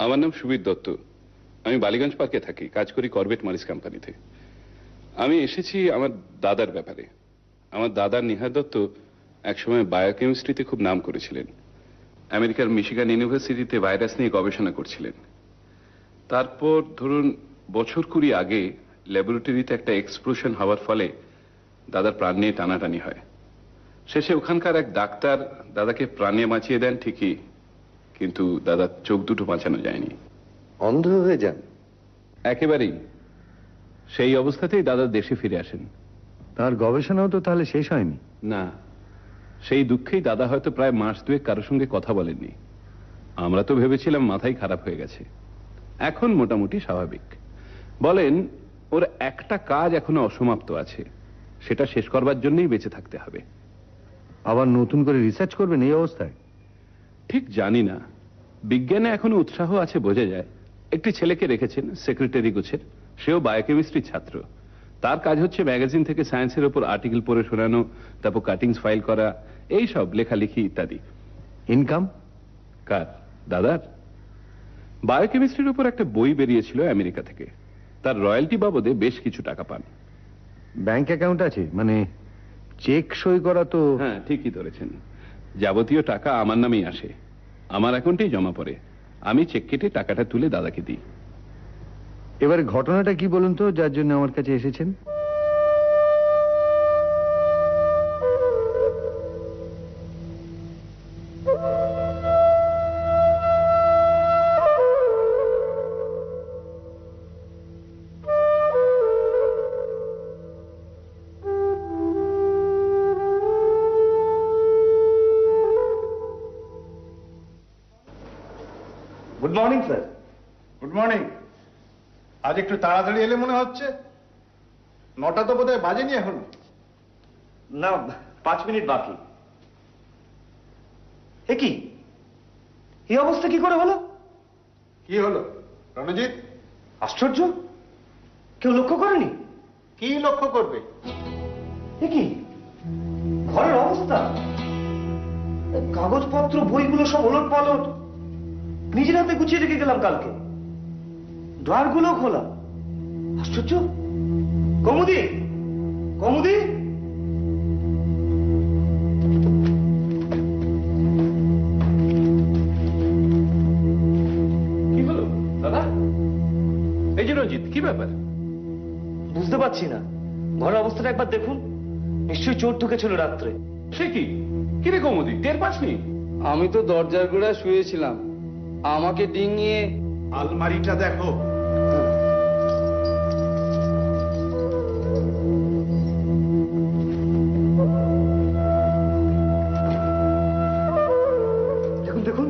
আমার নাম সুবীর দত্ত। আমি বালিগঞ্জ পার্কে থাকি, কাজ করি করবেট মারিস কোম্পানিতে। আমি এসেছি আমার দাদার ব্যাপারে। আমার দাদা নিহার দত্ত একসময় বায়োকেমিস্ট্রিতে খুব নাম করেছিলেন। আমেরিকার মিশিগান ইউনিভার্সিটিতে ভাইরাস নিয়ে গবেষণা করছিলেন। তারপর ধরুন বছর 20 আগে ল্যাবরেটরিতে একটা এক্সপ্লোশন হওয়ার ফলে দাদার প্রাণ নিয়ে টানাটানি হয়। শেষে ওখানকার এক ডাক্তার দাদাকে প্রাণে বাঁচিয়ে দেন ঠিকই, কিন্তু দাদার চোখ দুটো বাঁচানো যায়নি। অন্ধ হয়ে যান? একেবারেই। সেই অবস্থাতেই দাদা দেশে ফিরে আসেন। তার গবেষণাও তো তাহলে শেষ হয়নি? না, সেই দুঃখেই দাদা হয়তো প্রায় মাস দুয়েক কারোর সঙ্গে কথা বলেননি। আমরা তো ভেবেছিলাম মাথাই খারাপ হয়ে গেছে। এখন মোটামুটি স্বাভাবিক। বলেন ওর একটা কাজ এখনো অসমাপ্ত আছে, সেটা শেষ করবার জন্যই বেঁচে থাকতে হবে। আবার নতুন করে রিসার্চ করবেন এই অবস্থায়? ঠিক জানি না। বিজ্ঞানে এখনো উৎসাহ আছে বোঝা যায়। একটি ছেলেকে রেখেছেন সেক্রেটারি গোছের, সেও বায়োকেমিস্ট্রির ছাত্র। তার কাজ হচ্ছে ম্যাগাজিন থেকে সায়েন্সের উপর আর্টিকেল পড়ে শোনানো, তারপর কাটিংস ফাইল করা, এই সব লেখালেখি ইত্যাদি। ইনকাম? কার? দাদার। বায়োকেমিস্ট্রির উপর একটা বই বেরিয়েছিল আমেরিকা থেকে, তার রয়্যালটি বাবদে বেশ কিছু টাকা পান। ব্যাংক অ্যাকাউন্ট আছে? মানে চেক সই করা তো? হ্যাঁ, ঠিকই ধরেছেন। যাবতীয় টাকা আমার নামেই আসে, আমার অ্যাকাউন্টেই জমা পড়ে। আমি চেক কেটে টাকাটা তুলে দাদাকে দিই। এবারে ঘটনাটা কি বলুন তো, যার জন্য আমার কাছে এসেছেন? Good morning sir. Good morning. আজ একটু তাড়াতাড়ি এলে মনে হচ্ছে। 9টা তো বোধহয় বাজেনি এখনো। না, 5 মিনিট বাকি। এ কি, এই অবস্থা কি করে হলো? কি হলো রণজিৎ? আশ্চর্য, কেউ লক্ষ্য করেনি? কি লক্ষ্য করবে? এ কি ঘরের অবস্থা? কাগজপত্র বইগুলো সব ওলট পালট, নিজের হাতে গুছিয়ে রেখে গেলাম কালকে। ড্রয়ারগুলো খোলা। আশ্চর্য। কমুদি, কমুদি! কি হলো দাদা? এই যে রঞ্জিত, কি ব্যাপার? বুঝতে পারছি না, ঘরের অবস্থাটা একবার দেখুন। নিশ্চয়ই চোর ঢুকেছিল রাত্রে। সে কি? কি রে কৌমুদি, টের পাসনি? আমি তো দরজার গোড়ায় শুয়েছিলাম, আমাকে ডিঙিয়ে। আলমারিটা দেখো। দেখুন দেখুন,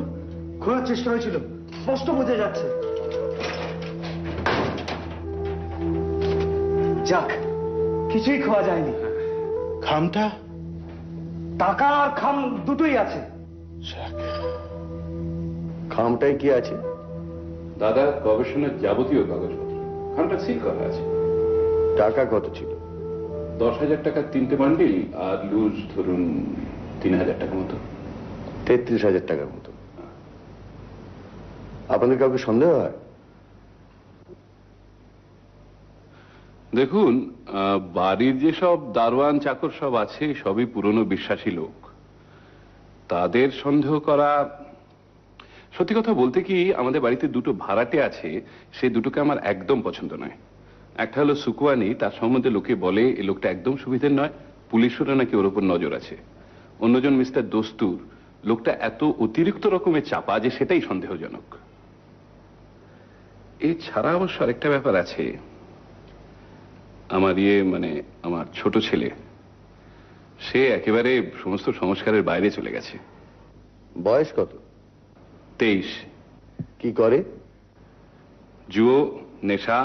খোলার চেষ্টা হয়েছিল, স্পষ্ট বোঝা যাচ্ছে। যাক, কিছুই খাওয়া যায়নি। খামটা? টাকা আর খাম দুটোই আছে। খামটায় কি আছে? দাদা গবেষণার যাবতীয় কাগজপত্র, খামটা সিল করা আছে। টাকা কত ছিল? 10,000 টাকার 3টে বান্ডিল, আর লুজ ধরুন 3,000 টাকা মতো। 33,000 টাকার মতো। আপনাদের কাউকে সন্দেহ হয়? দেখুন, বাড়ির যেসব দারোয়ান চাকর সব আছে সবই পুরনো বিশ্বাসী লোক। তাদের সন্দেহ করা, সত্যি কথা বলতে কি, আমাদের বাড়িতে দুটো ভাড়াটে আছে, সেই দুটোকে আমার একদম পছন্দ নয়। একটা হলো সুকুয়ানি, তার সম্বন্ধে লোকে বলে এ লোকটা একদম সুবিধের নয়, পুলিশেরও নাকি ওর উপর নজর আছে। অন্যজন মিস্টার দস্তুর, লোকটা এত অতিরিক্ত রকমের চাপা যে সেটাই সন্দেহজনক। এছাড়া অবশ্য আরেকটা ব্যাপার আছে। আমার আমার ছোট ছেলে, সে একেবারে সমস্ত সংস্কারের বাইরে চলে গেছে। বয়স কত? 23। কি করে? জুয়ো, নেশা,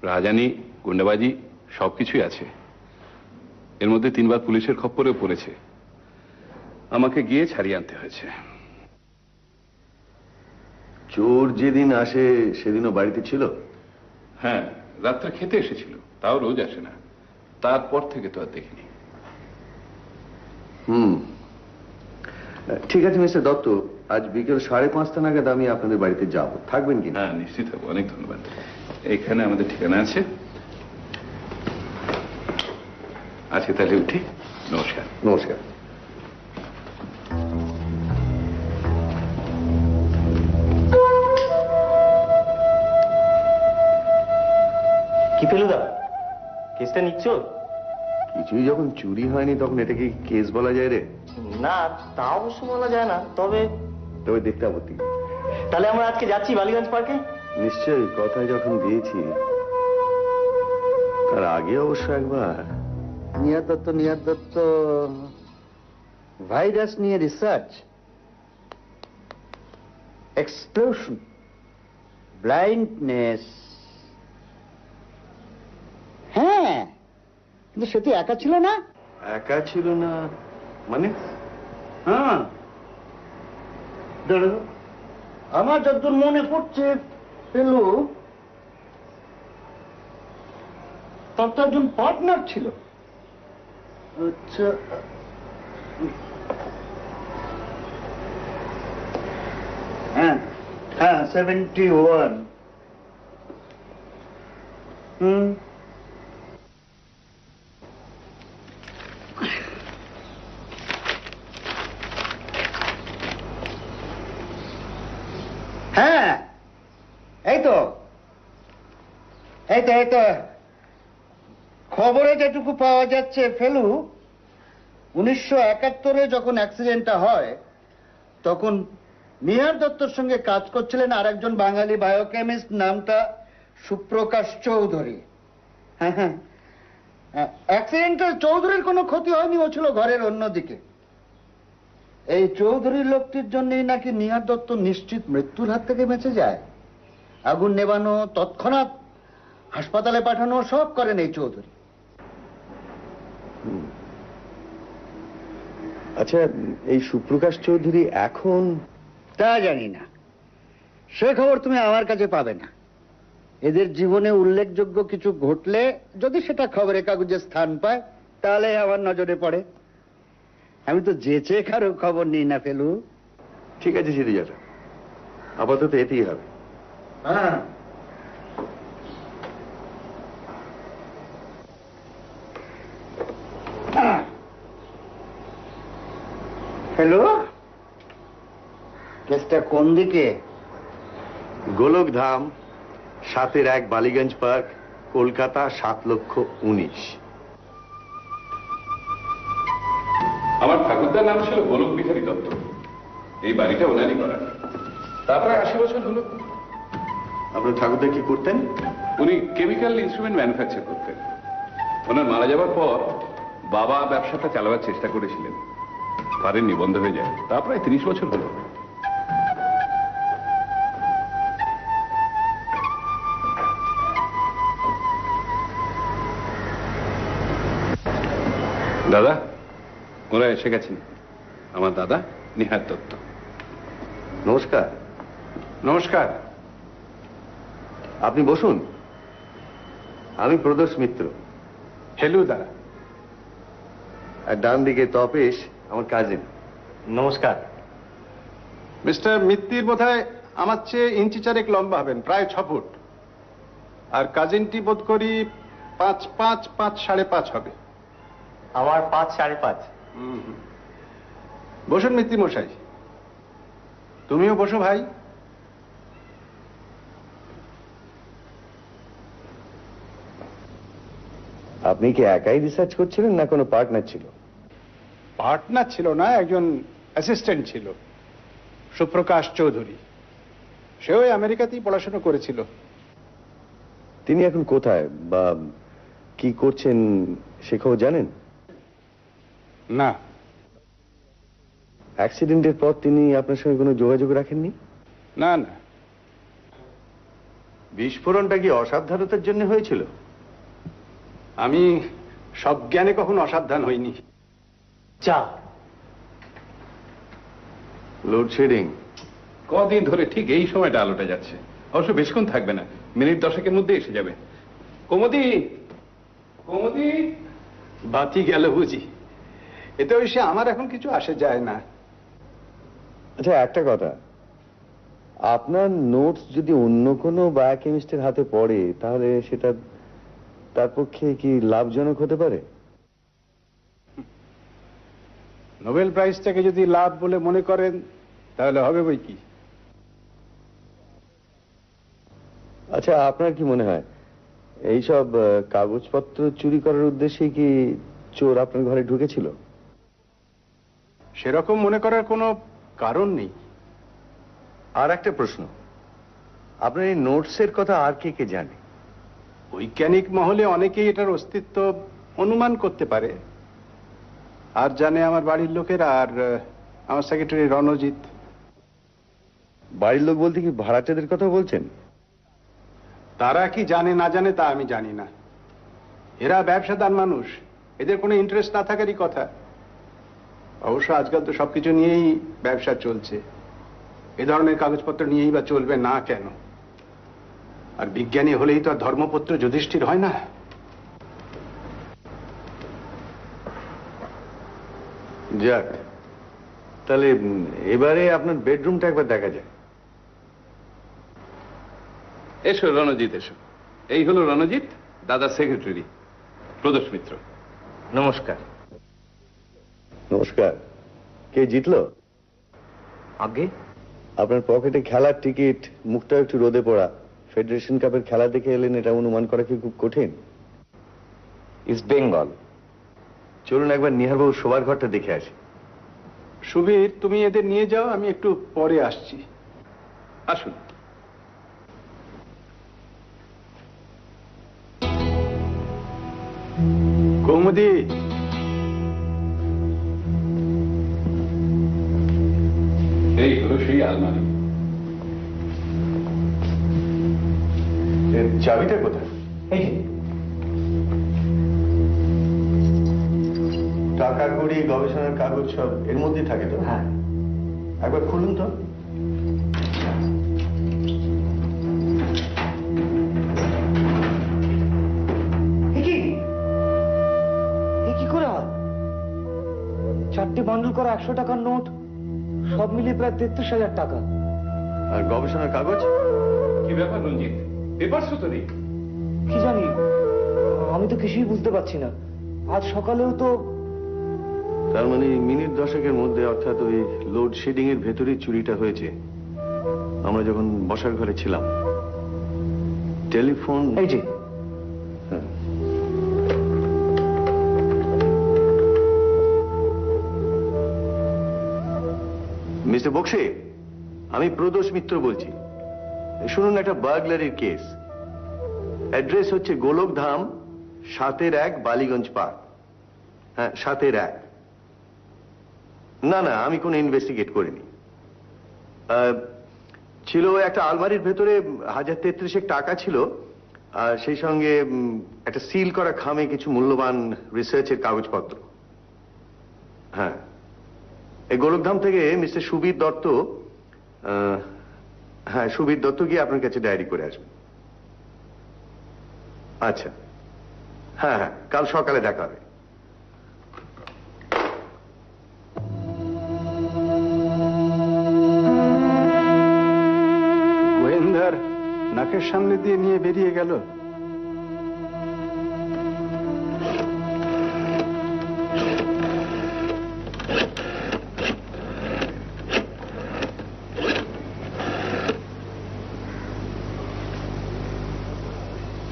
রাজানি, গুন্ডাবাজি সবকিছুই আছে। এর মধ্যে 3বার পুলিশের খপ্পরেও পড়েছে। আমাকে গিয়ে ছাড়িয়ে আনতে হয়েছে। চোর যেদিন আসে সেদিনও বাড়িতে ছিল? হ্যাঁ, রাত্রে খেতে এসেছিল, তাও রোজ আসে না। তারপর থেকে তো আর দেখিনি। ঠিক আছে মিস্টার দত্ত, আজ বিকেল 5:30 নাগাদ আমি আপনাদের বাড়িতে যাব, থাকবেন কি না? হ্যাঁ, নিশ্চিত হবো। অনেক ধন্যবাদ। এখানে আমাদের ঠিকানা আছে। আজকে তাহলে উঠি। নমস্কার। নমস্কার। কি ফেলুদা, কেসটা নিচ্ছ? কিছুই যখন চুরি হয়নি তখন এটাকে কেস বলা যায় রে? না, তা অবশ্য বলা যায় না, তবে তবে দেখতে আপত্তি নেই। তাহলে আমরা আজকে যাচ্ছি বালিগঞ্জ পার্কে? নিশ্চয়ই, কথা যখন দিয়েছি তার আগে অবশ্য একবার। নিহার দত্ত ভাইরাস নিয়ে রিসার্চ, এক্সপ্লোশন, ব্লাইন্ডনেস। হ্যাঁ, কিন্তু সে তো একা ছিল না। একা ছিল না মানে? হ্যাঁ, দাঁড়াও, আমার যতদূর মনে পড়ছে পেলু তার তো একজন পার্টনার ছিল। আচ্ছা, হ্যাঁ হ্যাঁ, 71। হ্যাঁ, এই তো এই তো এই তো খবরে যেটুকু পাওয়া যাচ্ছে ফেলু, 1971-এ যখন অ্যাক্সিডেন্টটা হয় তখন নিহার দত্তর সঙ্গে কাজ করছিলেন আর একজন বাঙালি বায়োকেমিস্ট, নামটা সুপ্রকাশ চৌধুরী। হ্যাঁ হ্যাঁ, অ্যাক্সিডেন্টে চৌধুরীর কোনো ক্ষতি হয়নি, ও ছিল ঘরের অন্যদিকে। এই চৌধুরীর লোকটির জন্যই নাকি নিহার দত্ত নিশ্চিত মৃত্যুর হাত থেকে বেঁচে যায়। আগুন নেবানো, তৎক্ষণাৎ হাসপাতালে পাঠানো, সব করেন এই চৌধুরী। আচ্ছা, এই সুপ্রকাশ চৌধুরী এখন? তা জানি না, সে খবর তুমি আমার কাছে পাবে না। এদের জীবনে উল্লেখযোগ্য কিছু ঘটলে যদি সেটা খবরের কাগজে স্থান পায় তাহলে আমার নজরে পড়ে। আমি তো যেচে কারো খবর নিই না ফেলু। ঠিক আছে সিরিজাটা, আপাতত এতেই হবে। হ্যাঁ, হ্যালো, কেসটা কোন দিকে? গোলকধাম, 7-1 বালিগঞ্জ পার্ক, কলকাতা, 7,19,000। আমার ঠাকুরদার নাম ছিল গোলক বিহারী দত্ত। এই বাড়িটা ওনারই করা। তা প্রায় 80 বছর হলো। আপনার ঠাকুরদা কি করতেন? উনি কেমিক্যাল ইনস্ট্রুমেন্ট ম্যানুফ্যাকচার করতেন। ওনার মারা যাওয়ার পর বাবা ব্যবসাটা চালাবার চেষ্টা করেছিলেন, পারেননি, বন্ধ হয়ে যায়। তা প্রায় 30 বছর হলো। দাদা, ওরা এসে গেছেন। আমার দাদা নিহার দত্ত। নমস্কার। নমস্কার। আপনি বসুন। আমি প্রদোষ মিত্র। ফেলুদা। আর ডান দিকে তপেশ, আমার কাজিন। নমস্কার। মিস্টার মিত্তির বোধহয় আমার চেয়ে ইঞ্চি 4 লম্বা হবেন, প্রায় 6 ফুট। আর কাজিনটি বোধ করি 5'5", 5.5.5 হবে। আমার 5 5.5। বসুন মিত্তি মশাই। তুমিও বসো ভাই। আপনি কি একাই রিসার্চ করছিলেন না কোনো পার্টনার ছিল? পার্টনার ছিল না, একজন অ্যাসিস্ট্যান্ট ছিল, সুপ্রকাশ চৌধুরী। সেও আমেরিকাতেই পড়াশোনা করেছিল। তিনি এখন কোথায় বা কি করছেন সে খবর জানেন? না। অ্যাক্সিডেন্টের পর তিনি আপনার সঙ্গে কোনো যোগাযোগ রাখেননি? না না। বিস্ফোরণটা কি অসাবধানতার জন্য হয়েছিল? আমি সজ্ঞানে কখনো অসাবধান হইনি। চা। লোডশেডিং। কদিন ধরে ঠিক এই সময়টা আলোটা যাচ্ছে। অবশ্য বেশিক্ষণ থাকবে না, মিনিট 10-এর মধ্যে এসে যাবে। কোমদি, কোমদি। বাতি গেল বুঝি। এতে অবশ্যই আমার এখন কিছু আসে যায় না। আচ্ছা, একটা কথা, আপনার নোটস যদি অন্য কোনো বায়োকেমিস্টের হাতে পড়ে তাহলে সেটা তার পক্ষে কি লাভজনক হতে পারে? নোবেল প্রাইজটাকে যদি লাভ বলে মনে করেন তাহলে হবে বই কি। আচ্ছা, আপনার কি মনে হয় এইসব কাগজপত্র চুরি করার উদ্দেশ্যে কি চোর আপনার ঘরে ঢুকেছিল? সেরকম মনে করার কোনো কারণ নেই। আর একটা প্রশ্ন, আপনার এই নোটসের কথা আর কে কে জানে? বৈজ্ঞানিক মহলে অনেকেই এটার অস্তিত্ব অনুমান করতে পারে, আর জানে আমার বাড়ির লোকেরা আর আমার সেক্রেটারি রণজিৎ। বাড়ির লোক বলতে কি ভাড়াটেদের কথা বলছেন? তারা কি জানে না জানে তা আমি জানি না। এরা ব্যবসাদার মানুষ, এদের কোনো ইন্টারেস্ট না থাকারই কথা। অবশ্য আজকাল তো সবকিছু নিয়েই ব্যবসা চলছে, এ ধরনের কাগজপত্র নিয়েই বা চলবে না কেন? আর বিজ্ঞানী হলেই তো আর ধর্মপত্র যুধিষ্ঠির হয় না। যাক, তাহলে এবারে আপনার বেডরুমটা একবার দেখা যায়। এসো রণজিৎ, এসো। এই হলো রণজিৎ, দাদার সেক্রেটারি প্রদোষ মিত্র। নমস্কার। নমস্কার। কে জিতলো? আগে আপনার পকেটে খেলার টিকিট, মুখটা একটু রোদে পড়া, ফেডারেশন কাপের খেলা দেখে এলেন, এটা অনুমান করা কি খুব কঠিন? ইস্ট বেঙ্গল। চলুন একবার নিহারবাবু শোবার ঘরটা দেখে আসি। সুবীর, তুমি এদের নিয়ে যাও, আমি একটু পরে আসছি। আসুন। কৌমুদি, এই হলো সেই আলমারি। এর চাবিটা কোথায়? এই যে, টাকা কড়ি, গবেষণার কাগজ সব এর মধ্যেই থাকে তো? হ্যাঁ। একবার খুলুন তো। কি করে হয়? 4টে বান্ডল করা 100 টাকার নোট, সব মিলিয়ে প্রায় 33,000 টাকা। আর গবেষণার কাগজ? কি ব্যাপার রঞ্জিত, পেপারসও তো নেই? কি জানি, আমি তো কিছুই বুঝতে পারছি না। আজ সকালেও তো। তার মানে মিনিট 10-এর মধ্যে, অর্থাৎ ওই লোডশেডিং এর ভেতরেই চুরিটা হয়েছে। আমরা যখন বসার ঘরে ছিলাম, টেলিফোন। এই যে, হ্যাঁ। মিস্টার বক্সি, আমি প্রদোষ মিত্র বলছি। শুনুন, একটা বার্গলারির কেস। অ্যাড্রেস হচ্ছে গোলকধাম, 7-1 বালিগঞ্জ পার্ক। হ্যাঁ, 7-1। না না, আমি কোনো ইনভেস্টিগেট করিনি। ছিল একটা আলমারির ভেতরে 1033 টাকা ছিল, আর সেই সঙ্গে একটা সিল করা খামে কিছু মূল্যবান রিসার্চের কাগজপত্র। হ্যাঁ, এই গোলকধাম থেকে মিস্টার সুবীর দত্ত, হ্যাঁ সুবীর দত্ত গিয়ে আপনার কাছে ডায়েরি করে আসবেন। আচ্ছা, হ্যাঁ হ্যাঁ, কাল সকালে দেখা হবে। গোয়েন্দার নাকের সামনে দিয়ে নিয়ে বেরিয়ে গেল।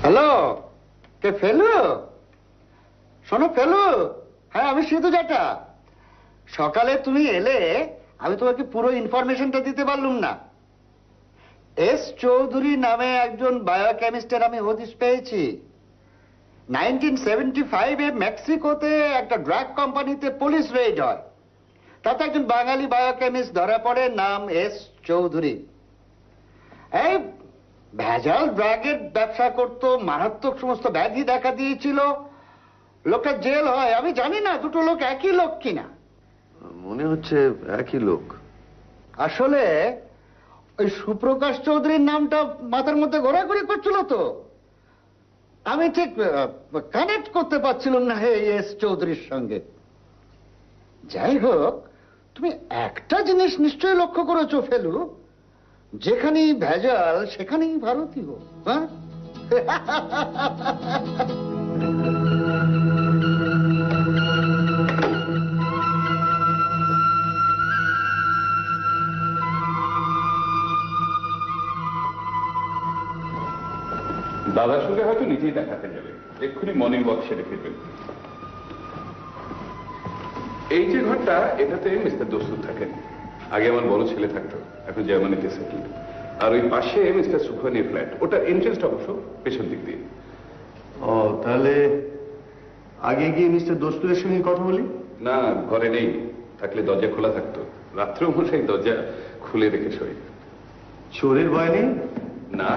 হ্যালো, কে ফেলু? শোনো ফেলু, হ্যাঁ আমি সিধু জাটা। সকালে তুমি এলে, আমি তোমাকে পুরো ইনফরমেশনটা দিতে পারলুম না। এস চৌধুরী নামে একজন বায়োকেমিস্টের আমি হদিশ পেয়েছি। 1975-এ মেক্সিকোতে একটা ড্রাগ কোম্পানিতে পুলিশ রেড হয়, তাতে একজন বাঙালি বায়োকেমিস্ট ধরা পড়ে, নাম এস চৌধুরী। এই ভেজাল ড্রাগের ব্যবসা করত, মারাত্মক সমস্ত ব্যাধি দেখা দিয়েছিল, লোকটা জেল হয়। আমি জানি না দুটো লোক একই লোক কিনা। মনে হচ্ছে একই লোক। আসলে ওই সুপ্রকাশ চৌধুরীর নামটা মাথার মধ্যে ঘোরাঘুরি করছিল, তো আমি ঠিক কানেক্ট করতে পারছিলাম না এস চৌধুরীর সঙ্গে। যাই হোক, তুমি একটা জিনিস নিশ্চয়ই লক্ষ্য করেছো ফেলু, যেখানেই ভেজাল সেখানেই ভারতীয়। হ্যাঁ, দাদার সঙ্গে হয়তো নিজেই দেখাতে যাবে, এক্ষুনি মর্নিং ওয়াক সেরে ফিরবেন। এই যে ঘরটা, এটাতে মিস্টার দস্তুর থাকেন। আগে আমার বড় ছেলে থাকতো, এখন জার্মানিতে সেটেল। আর ওই পাশে মিস্টার সুখানির ফ্ল্যাট, ওটা এন্ট্রেন্সটা অবশ্য পেছন দিক দিয়ে। ও, তাহলে আগে গিয়ে মিস্টার দস্তুরের সঙ্গে কথা বলি। না, ঘরে নেই, থাকলে দরজা খোলা থাকতো। রাত্রেও মশাই দরজা খুলে রেখে শোয়। চোরের ভয় নেই? না,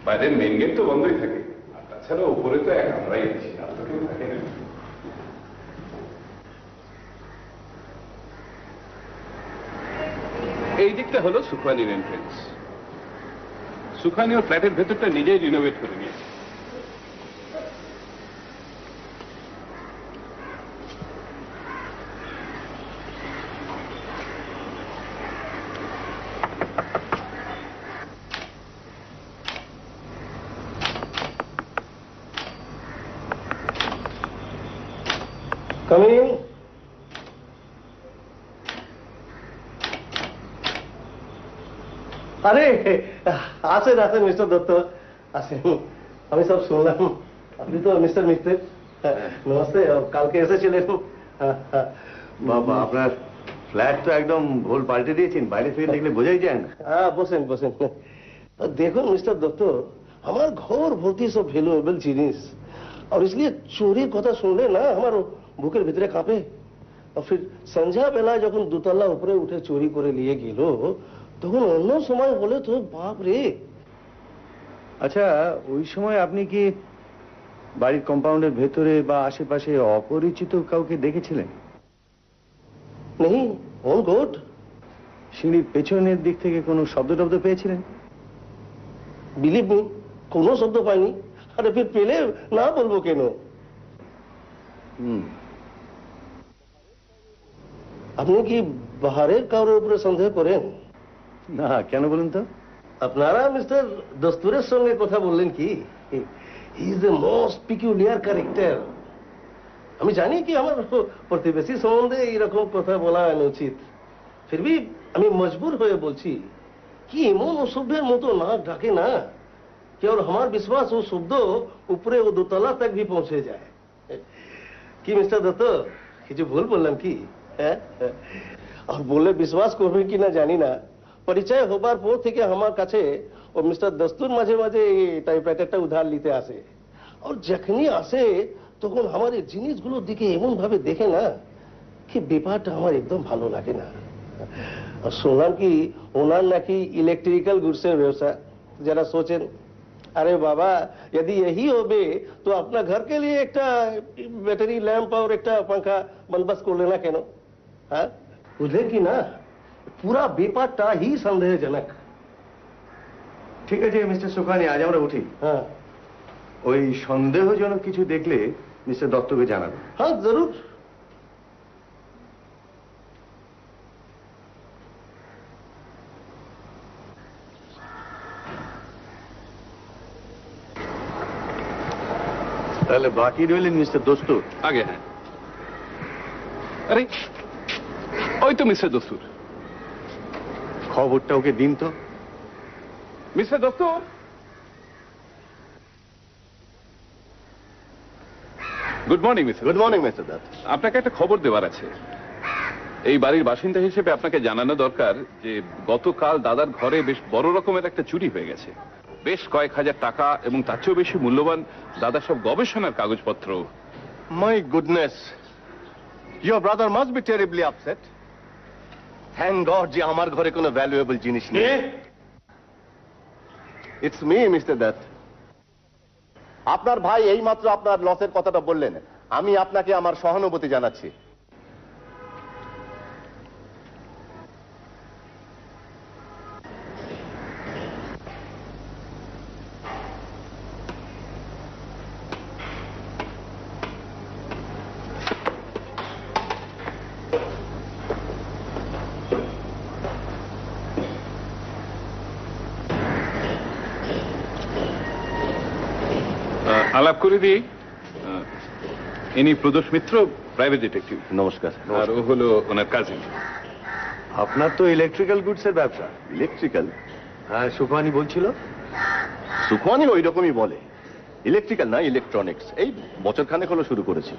বাইরের মেন গেট তো বন্ধই থাকে। আর তাছাড়া উপরে তো এক আমরাই আছি, আর তো কেউ থাকে না। এই দিকটা হলো সুখানির এন্ট্রেন্স। সুখানি ওর ফ্ল্যাটের ভেতরটা নিজেই রিনোভেট করে নিয়েছে। কামিং। আরে আসেন আসেন মিস্টার দত্ত, আসেন। আমি সব শুনলাম, আপনি তো মিস্টার মিস্ত্রি। নমস্তে, কালকে এসেছিলেন। বাবা, আপনার ফ্ল্যাট তো একদম ভোল পাল্টে দিয়েছেন, বাইরে থেকে দেখলে বোঝাই যায় না। হ্যাঁ, বসেন বসেন। দেখুন মিস্টার দত্ত, আমার ঘর ভর্তি সব ভ্যালুয়েবল জিনিস, और इसलिए চোরের কথা শুনলে না আমার বুকের ভিতরে কাঁপে। আর ফির সন্ধ্যা বেলায় যখন দুতলা উপরে উঠে চুরি করে নিয়ে গেল, তখন অন্য সময় হলে তো বাপ রে। আচ্ছা, ওই সময় আপনি কি বাড়ির কম্পাউন্ডের ভেতরে বা আশেপাশে অপরিচিত কাউকে দেখেছিলেন? নেই, অন গুড। সিঁড়ির পেছনের দিক থেকে কোনো শব্দ টব্দ পেয়েছিলেন? বিলিভ মি, কোনো শব্দ পাইনি। আরে ফির পেলে না বলবো কেন? আপনি কি বাহারের কারোর উপরে সন্দেহ করেন? না, কেন বলুন তো? আপনারা মিস্টার দস্তুরের সঙ্গে কথা বললেন কি? He is the most peculiar character. আমি জানি কি আমার প্রতিবেশী সম্বন্ধে এইরকম কথা বলা অনুচিত, ফিরবি আমি মজবুর হয়ে বলছি কি এমন অসভ্যের মতো নাক ডাকে না कि और हमारा विश्वास वो शब्द ऊपरे वो दोतला तक भी पहुंचे जाए। कि मिस्टर दत्त, কিছু ভুল বললাম কি? হ্যাঁ, আর বললে বিশ্বাস করবেন কি না জানি না, পরিচয় হবার পর থেকে আমার কাছে ও মিস্টার দস্তুর মাঝে মাঝে এই টাইপরাইটারটা উধার নিতে আসে। আর যখনই আসে তখন আমার এই জিনিসগুলোর দিকে এমন ভাবে দেখে না কি ব্যাপারটা আমার একদম ভালো লাগে না। আর শুনলাম কি ওনার নাকি ইলেকট্রিক্যাল গুডসের ব্যবসা। যারা সোচেন अरे बाबा, यदि यही होबे तो अपना घर के लिए एक बैटरी लैंप और एक पंखा बंदोबस्त कर लेना केनो। हाँ, बुझलेन कि ना, पूरा बेपारটা ही সন্দেহজনক। ঠিক আছে মিস্টার সুখানি, আজ আমরা উঠি। হ্যাঁ, ওই সন্দেহজনক কিছু দেখলে মিস্টার দত্তকে জানাবেন। হ্যাঁ জরুর। তাহলে বাকি রইলেন মিস্টার দস্তুর। আগে হ্যাঁ, আরে ওই তো মিস্টার দস্তুর। খবরটা ওকে দিন তো। Mister Dutta, good morning mister. Good morning mister Dutta. আপনাকে একটা খবর দেওয়ার আছে। এই বাড়ির বাসিন্দা হিসেবে আপনাকে জানানো দরকার যে গতকাল দাদার ঘরে বেশ বড় রকমের একটা চুরি হয়ে গেছে। বেশ কয়েক হাজার টাকা এবং তার চেয়েও বেশি মূল্যবান দাদার সব গবেষণার কাগজপত্র। My goodness, your brother must be terribly upset. Thank god যে আমার ঘরে কোনো ভ্যালুয়েবল জিনিস নেই। It's me mister Dutta. আপনার ভাই এইমাত্র আপনার লসের কথাটা বললেন, আমি আপনাকে আমার সহানুভূতি জানাচ্ছি। আলাপ করে দিই, ইনি প্রদোষ মিত্র, প্রাইভেট ডিটেকটিভ। নমস্কার। আর ও হলো ওনার কাজিন। আপনার তো ইলেকট্রিক্যাল গুডস এর ব্যবসা। ইলেকট্রিক্যাল? হ্যাঁ, সুখমানি বলছিল। সুখমানি ওই রকমই বলে, ইলেকট্রিক্যাল না ইলেকট্রনিক্স। এই বছরখানেক হলো শুরু করেছি।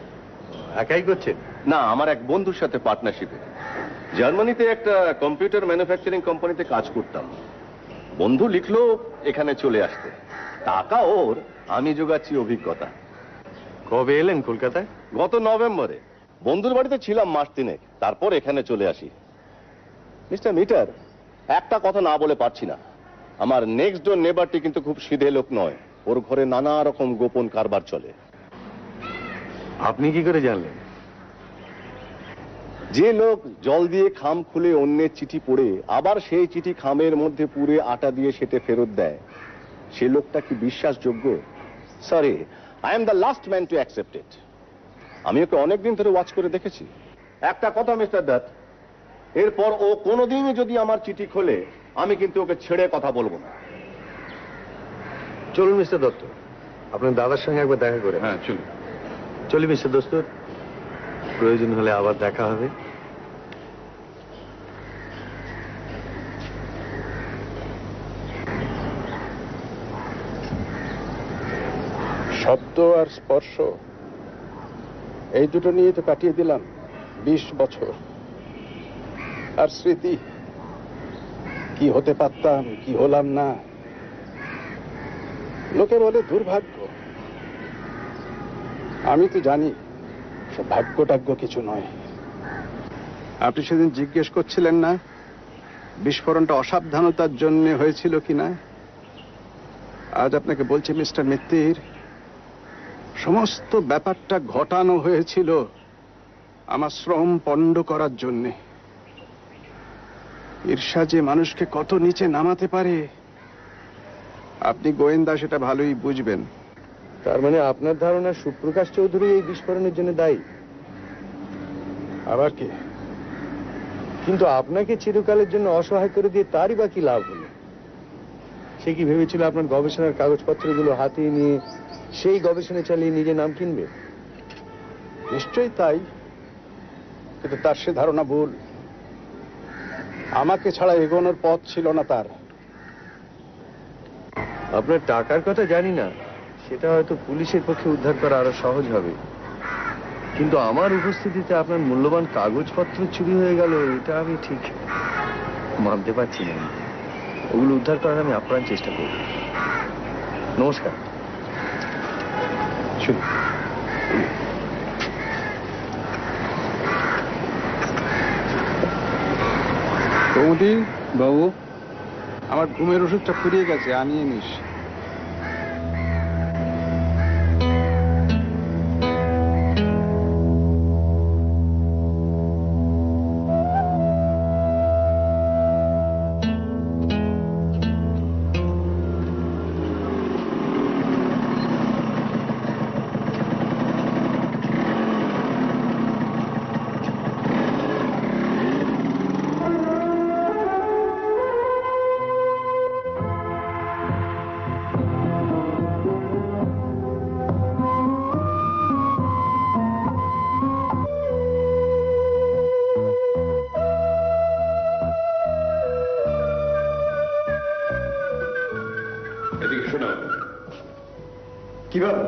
একাই করছেন? না, আমার এক বন্ধুর সাথে পার্টনারশিপে। জার্মানিতে একটা কম্পিউটার ম্যানুফ্যাকচারিং কোম্পানিতে কাজ করতাম। বন্ধু লিখলো এখানে চলে আসতে। টাকা ওর, আমি জোগাচ্ছি অভিজ্ঞতা। কবে এলেন কলকাতায়? গত নভেম্বরে। বন্ধুর বাড়িতে ছিলাম মাস তিনেক, তারপর এখানে চলে আসি। মিস্টার মিটার, একটা কথা না বলে পারছি না। আমার নেক্সট ডোর নেবারটি কিন্তু খুব সিধে লোক নয়। ওর ঘরে নানা রকম গোপন কারবার চলে। আপনি কি করে জানলেন? যে লোক জল দিয়ে খাম খুলে অন্যের চিঠি পড়ে আবার সেই চিঠি খামের মধ্যে পুরে আটা দিয়ে সেটে ফেরত দেয়, সে লোকটা কি বিশ্বাসযোগ্য? Sorry, I am the last man to accept it. আমি ওকে অনেকদিন ধরে ওয়াচ করে দেখেছি। একটা কথা মিস্টার দত্ত, এরপর ও কোনোদিনই যদি আমার চিঠি খোলে, আমি কিন্তু ওকে ছেড়ে কথা বলবো না। চলুন মিস্টার দত্ত, আপনার দাদার সঙ্গে একবার দেখা করে। হ্যাঁ, চলুন। চলি মিস্টার দত্ত, প্রয়োজন হলে আবার দেখা হবে। শব্দ আর স্পর্শ, এই দুটো নিয়ে তো কাটিয়ে দিলাম 20 বছর। আর স্মৃতি, কি হতে পারতাম, কি হলাম না। লোকে বলে দুর্ভাগ্য, আমি তো জানি সব ভাগ্য টাগ্য কিছু নয়। আপনি সেদিন জিজ্ঞেস করছিলেন না বিস্ফোরণটা অসাবধানতার জন্য হয়েছিল কিনা। আজ আপনাকে বলছি মিস্টার মিত্তির, সমস্ত ব্যাপারটা ঘটানো হয়েছিল আমার শ্রম পণ্ড করার জন্যে। ঈর্ষা যে মানুষকে কত নিচে নামাতে পারে, আপনি গোয়েন্দা সেটা ভালোই বুঝবেন। তার মানে আপনার ধারণা সুপ্রকাশ চৌধুরী এই বিস্ফোরণের জন্য দায়ী? আবার কি? কিন্তু আপনাকে চিরকালের জন্য অসহায় করে দিয়ে তারই বা কি লাভ হলো? সে কি ভেবেছিল আপনার গবেষণার কাগজপত্রগুলো হাতে নিয়ে সেই গবেষণা চালিয়ে নিজে নাম কিনবে? নিশ্চয়ই তাই, কিন্তু তার সে ধারণা ভুল। আমাকে ছাড়া এগোনোর পথ ছিল না তার। আপনার টাকার কথা জানি না, সেটা হয়তো পুলিশের পক্ষে উদ্ধার করা আরো সহজ হবে, কিন্তু আমার উপস্থিতিতে আপনার মূল্যবান কাগজপত্র চুরি হয়ে গেল, এটা আমি ঠিক মানতে পারছি না। ওগুলো উদ্ধার করার আমি আপ্রাণ চেষ্টা করব। নমস্কার। কৌমুদি বাবু, আমার ঘুমের ওষুধটা ফুরিয়ে গেছে, আনিয়ে নিস। এদিকে শোনো। কিভাবে?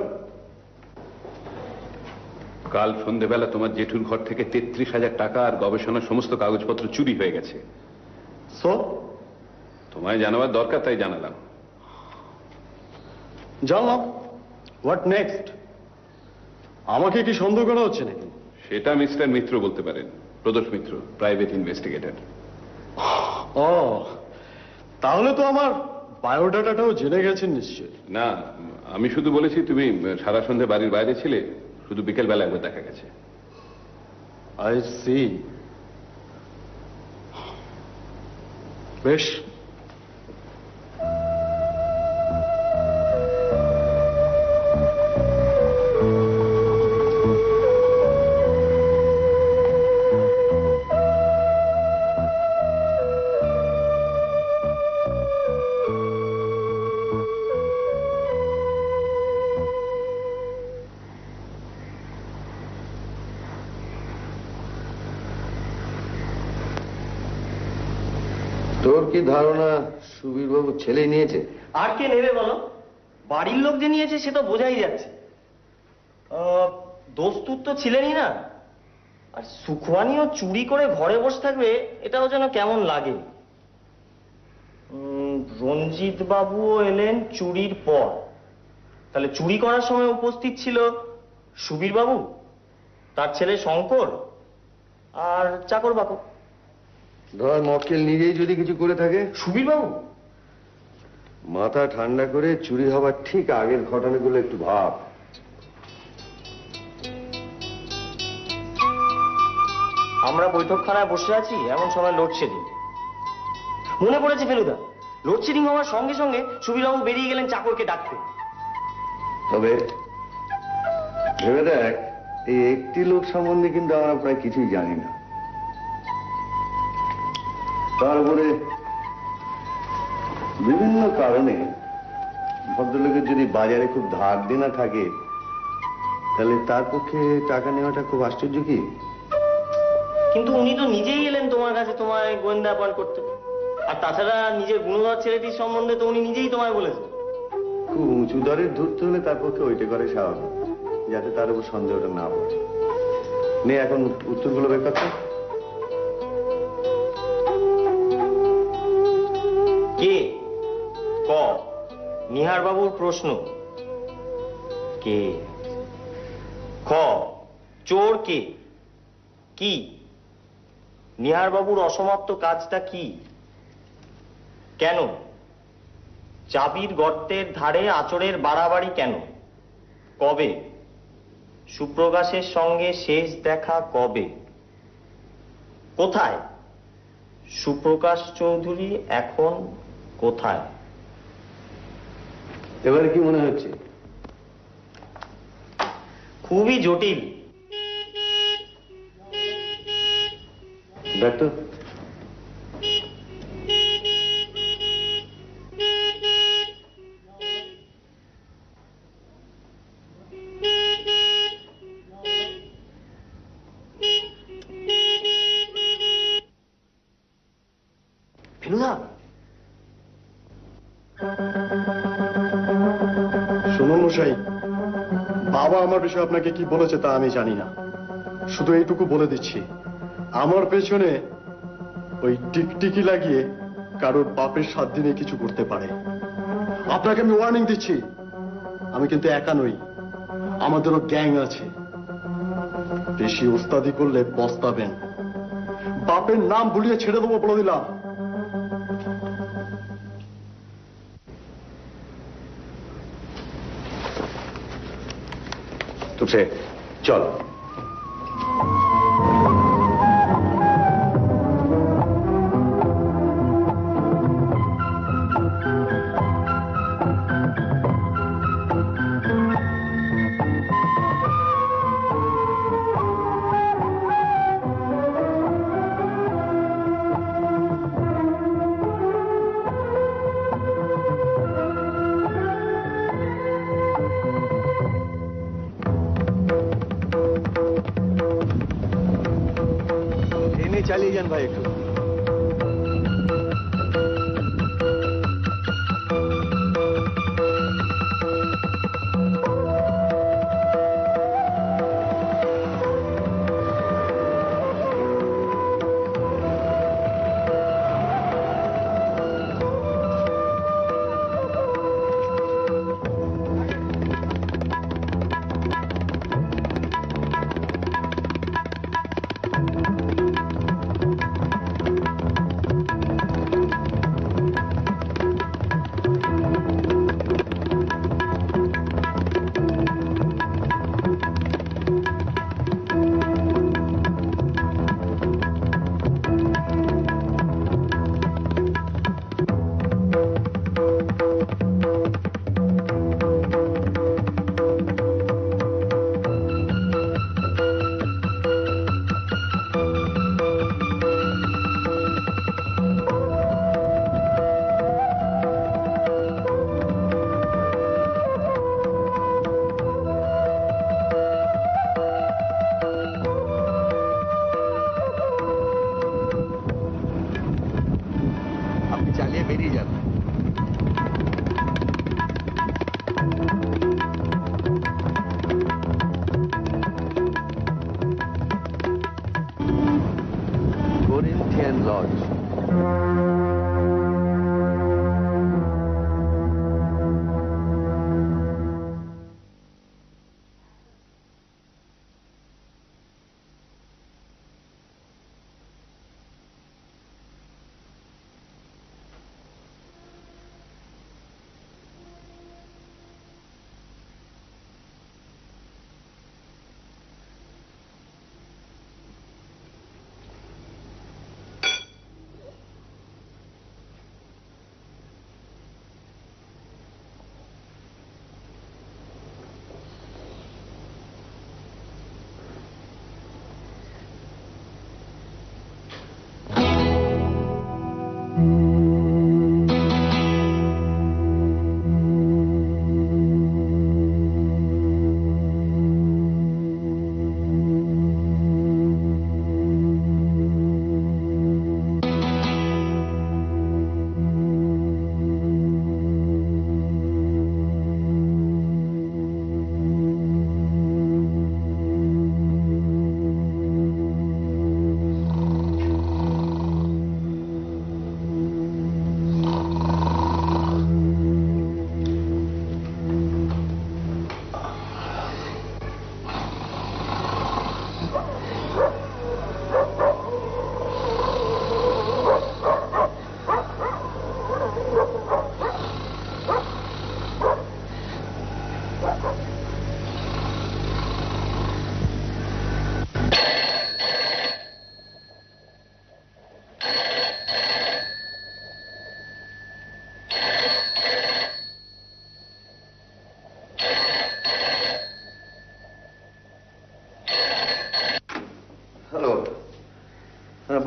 কাল সন্ধেবেলা তোমার জেঠুর ঘর থেকে 33,000 টাকা আর গবেষণার সমস্ত কাগজপত্র চুরি হয়ে গেছে। সো তোমায় জানাবার দরকার, তাই জানালাম। জানলাম, হোয়াট নেক্সট? আমাকে কি সন্দেহ করা হচ্ছে নাকি? সেটা মিস্টার মিত্র বলতে পারেন, প্রদোষ মিত্র, প্রাইভেট ইনভেস্টিগেটর। ও, তাহলে তো আমার বায়োডাটাটাও জেনে গেছেন নিশ্চয়। না, আমি শুধু বলেছি তুমি সারা সন্ধে বাড়ির বাইরে ছিলে, শুধু বিকেল বেলা একবার দেখা গেছে। I see. বেশ, তোর কি ধারণা সুবীর বাবু ছেলে নিয়েছে? আর কে নেবে বলো? বাড়ির লোক যে নিয়েছে সে তো বোঝাই যাচ্ছে। দোস্তুর তো ছিলেনই না, আর সুখওয়ানিও চুরি করে ঘরে বসে থাকবে এটাও যেন কেমন লাগে। রঞ্জিত বাবুও এলেন চুরির পর, তাহলে চুরি করার সময় উপস্থিত ছিল সুবীর বাবু, তার ছেলে শঙ্কর আর চাকর বাকর। ধর মক্কেল নিজেই যদি কিছু করে থাকে? সুবীর বাবু? মাথা ঠান্ডা করে চুরি হবার ঠিক আগের ঘটনাগুলো একটু ভাব। আমরা বৈঠকখানায় বসে আছি, এমন সময় লোডশেডিং। মনে পড়েছে ফেলুদা, লোডশেডিং হওয়ার সঙ্গে সঙ্গে সুবীরবাবু বেরিয়ে গেলেন চাকরকে ডাকতে। তবে ভেবে দেখ, এই একটি লোক সম্বন্ধে কিন্তু আমরা প্রায় কিছুই জানি না। তারপরে বিভিন্ন কারণে ভদ্রলোকের যদি বাজারে খুব ধার দেনা থাকে, তাহলে তার পক্ষে টাকা নেওয়াটা খুব আশ্চর্য কি? কিন্তু উনি তো নিজেই এলেন তোমার কাছে তোমায় গোয়েন্দা অ্যাপয়েন্ট করতে, আর তাছাড়া নিজের গুণধর ছেলেটির সম্বন্ধে তো উনি নিজেই তোমায় বলেছেন। খুব উঁচু দরের ধরতে হলে তার পক্ষে ওইটা করে স্বাভাবিক, যাতে তার উপর সন্দেহটা না পড়ে। নে এখন উত্তরগুলো বের করতে। কে? ক, নিহার বাবুর প্রশ্ন। কে? খ, চোর কে? কি? নিহার বাবুর অসমাপ্ত কাজটা কি? কেন? চাবির গর্তের ধারে আঁচড়ের বাড়াবাড়ি কেন? কবে? সুপ্রকাশের সঙ্গে শেষ দেখা কবে? কোথায়? সুপ্রকাশ চৌধুরী এখন কোথায়? এবারে কি মনে হচ্ছে? খুবই জটিল। ডাক্তার, ফেলুদা, শুনুন মশাই, বাবা আমার বিষয়ে আপনাকে কি বলেছে তা আমি জানি না, শুধু এইটুকু বলে দিচ্ছি, আমার পেছনে ওই টিকটিকি লাগিয়ে কারোর বাপের 7 দিনে কিছু করতে পারে। আপনাকে আমি ওয়ার্নিং দিচ্ছি, আমি কিন্তু একা নই, আমাদেরও গ্যাং আছে। বেশি ওস্তাদি করলে পস্তাবেন। বাপের নাম ভুলিয়ে ছেড়ে দেবো বলে দিলাম। তুসে চল। চালিয়ে যান ভাই একটু।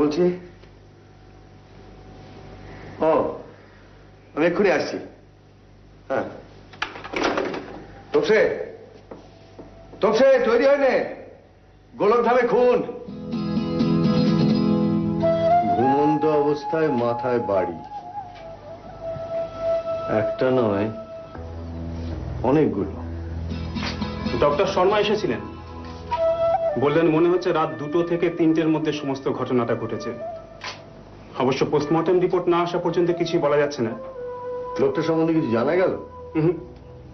বলছি ও আমি এক্ষুনি আসছি। হ্যাঁ তোপসে তোপসে তৈরি হয় নে, গোলকধামে খুন। ঘুমন্ত অবস্থায় মাথায় বাড়ি, একটা নয় অনেকগুলো। ডক্টর শর্মা এসেছিলেন, বললেন মনে হচ্ছে রাত 2টো থেকে 3টের মধ্যে সমস্ত ঘটনাটা ঘটেছে। অবশ্য পোস্টমর্টম রিপোর্ট না আসা পর্যন্ত কিছুই বলা যাচ্ছে না। লোকটার সম্বন্ধে কিছু জানা গেল?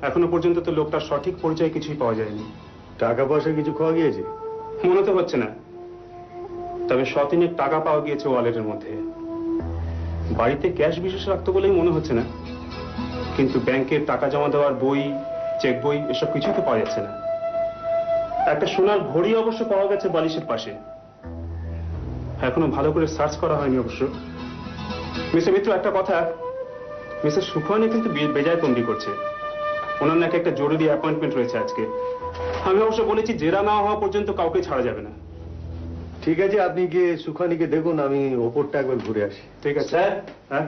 এখনো পর্যন্ত তো লোকটার সঠিক পরিচয় কিছুই পাওয়া যায়নি। টাকা পয়সা কিছু খাওয়া গিয়েছে? মনে তো হচ্ছে না, তবে 100 টাকা পাওয়া গিয়েছে ওয়ালেটের মধ্যে। বাড়িতে ক্যাশ বিশেষ রাখতো বলেই মনে হচ্ছে না, কিন্তু ব্যাংকের টাকা জমা দেওয়ার বই, চেক বই এসব কিছুই তো পাওয়া যাচ্ছে না। একটা সোনার ঘড়ি অবশ্য পাওয়া গেছে বালিশের পাশে, এখনো ভালো করে সার্চ করা হয়নি অবশ্য। মিস্টার মিত্র, একটা কথা, মিস্টার সুখানি কিন্তু বেজায় তন্ডি করছে। ওনার নাকি একটা জরুরি অ্যাপয়েন্টমেন্ট রয়েছে আজকে। আমি অবশ্য বলেছি জেরা না হওয়া পর্যন্ত কাউকে ছাড়া যাবে না। ঠিক আছে, আপনি গিয়ে সুখানিকে দেখুন, আমি ওপরটা একবার ঘুরে আসি। ঠিক আছে স্যার। হ্যাঁ,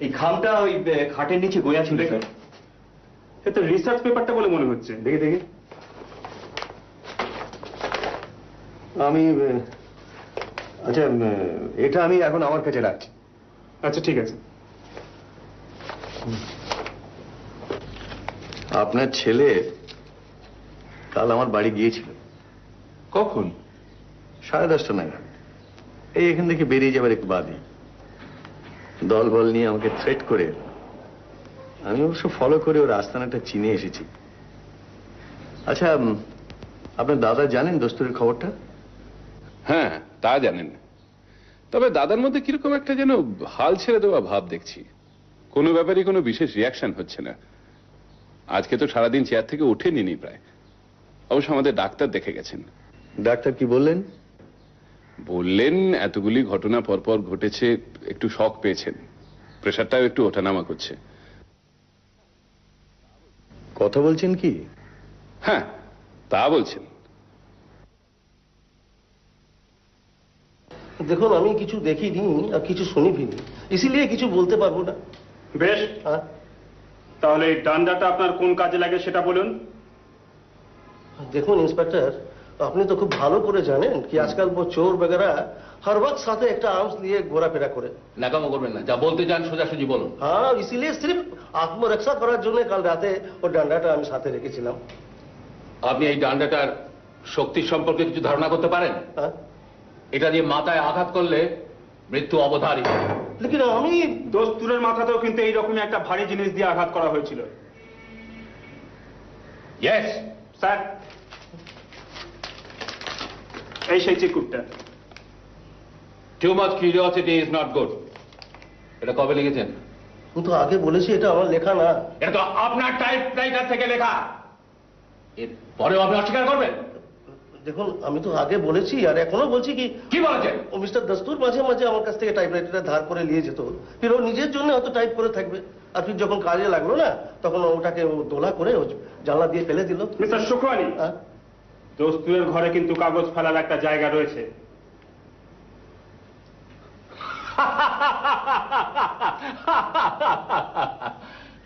এই খামটা ওই খাটের নিচে গোয়া ছিল স্যার। এটা রিসার্চ পেপারটা বলে মনে হচ্ছে। দেখি দেখি। আমি আচ্ছা, এটা আমি এখন আমার কাছে রাখছি। আচ্ছা ঠিক আছে। আপনার ছেলে কাল আমার বাড়ি গিয়েছিল। কখন? 10:30 নাগাদ। এই এখান থেকে বেরিয়ে যাবার একটু বাদে দল বল নিয়ে আমাকে থ্রেট করে, আমি অবশ্য ফলো করে ওর আস্তানাটা চিনে এসেছি। আচ্ছা, আপনার দাদা জানেন দস্তুরের খবরটা? হ্যাঁ, তা জানেন। তবে দাদার মধ্যে কিরকম একটা যেন হাল ছেড়ে দেওয়া ভাব দেখছি। কোনো ব্যাপারে কোনো বিশেষ রিয়াকশন হচ্ছে না। আজকে তো সারাদিন চেয়ার থেকে উঠেনি প্রায়। অবশ্য আমাদের ডাক্তার দেখে গেছেন। ডাক্তার কি বললেন? বললেন এতগুলি ঘটনা পরপর ঘটেছে, একটু শক পেয়েছেন, প্রেশারটাও একটু ওঠানামা করছে। কথা বলছেন কি? হ্যাঁ, তা বলছেন। দেখুন, আমি কিছু দেখিনি আর কিছু শুনিনি, ইসিলিয়ে কিছু বলতে পারবো না। বেশ, তাহলে এই ডান্ডাটা আপনার কোন কাজে লাগে সেটা বলুন। দেখুন ইন্সপেক্টর, আপনি তো খুব ভালো করে জানেন কি আজকাল वो চোর বগেরা हर वक्त সাথে একটা আর্মস নিয়ে ঘোরাফেরা করে। নাকামো করবেন না, যা বলতে চান সোজাসুজি বলুন। হ্যাঁ, ইসিলিয়ে সির্ফ আত্মরক্ষা করার জন্য কাল রাতে ও ডান্ডাটা আমি সাথে রেখেছিলাম। আপনি এই ডান্ডাটার শক্তি সম্পর্কে কিছু ধারণা করতে পারেন? এটা দিয়ে মাথায় আঘাত করলে মৃত্যু অবধারিত। লেকিন আমি দস্তুরের মাথাতেও কিন্তু এইরকমই একটা ভারী জিনিস দিয়ে আঘাত করা হয়েছিল। ইয়েস স্যার, এই সেই চিকুটটা। Too much curiosity is not good. এটা কবে লিখেছেন? আমি তো আগে বলেছি এটা আমার লেখা না। এটা তো আপনার টাইপরাইটার থেকে লেখা। এর পরেও আপনি অস্বীকার করবেন? দেখুন, আমি তো আগে বলেছি আর এখনো বলছি কি বলেছেন? ও মিস্টার দস্তুর মাঝে মাঝে আমার কাছ থেকে টাইপরাইটারটা ধার করে নিয়ে যেত, ফির ও নিজের জন্য হয়তো টাইপ করে থাকবে, আর ফির যখন কাজে লাগলো না তখন ওটাকে ও দোলা করে ও জানলা দিয়ে ফেলে দিল। মিস্টার শুক্রানি, দস্তুরের ঘরে কিন্তু কাগজ ফেলার একটা জায়গা রয়েছে।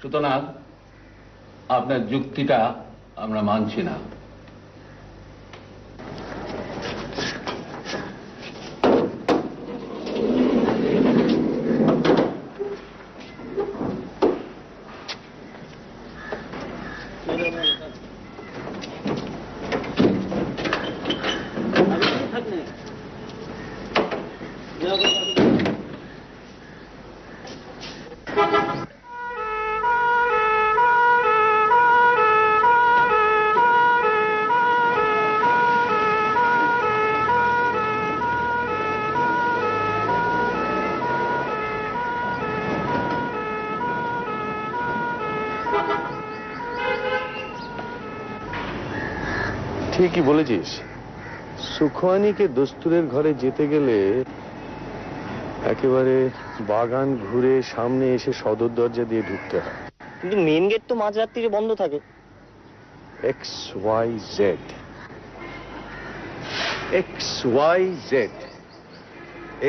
সুতরাং আপনার যুক্তিটা আমরা মানছি না। ঠিকই বলেছিস। সুখানিকে দস্তুরের ঘরে যেতে গেলে একেবারে বাগান ঘুরে সামনে এসে সদর দরজা দিয়ে ঢুকতে হয়। কিন্তু মেন গেট তো মাঝরাত্রিরে বন্ধ থাকে। XYZ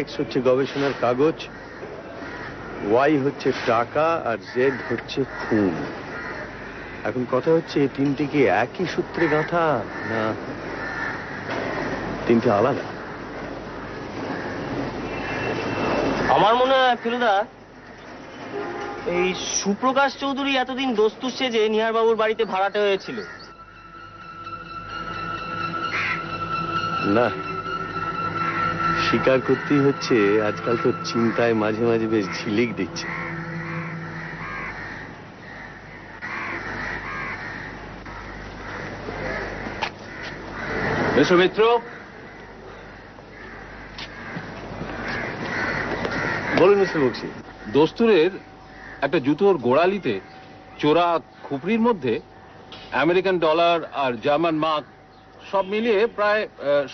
এক্স হচ্ছে গবেষণার কাগজ, ওয়াই হচ্ছে টাকা, আর জেড হচ্ছে খুন। এখন কথা হচ্ছে এই তিনটি কি একই সূত্রে গাঁথা না তিনটে আলাদা? আমার মনে হয় ফেলুদা, এই সুপ্রকাশ চৌধুরী এতদিন দস্তুর সেজে নিহার বাবুর বাড়িতে ভাড়াটে হয়েছিল। না, স্বীকার করতেই হচ্ছে আজকাল তো চিন্তায় মাঝে মাঝে বেশ ঝিলিক দিচ্ছে। এসো মিত্র। বলুন মিস্টার বক্সি। দস্তুরের একটা জুতোর গোড়ালিতে চোরা খুপড়ির মধ্যে আমেরিকান ডলার আর জার্মান মার্ক সব মিলিয়ে প্রায়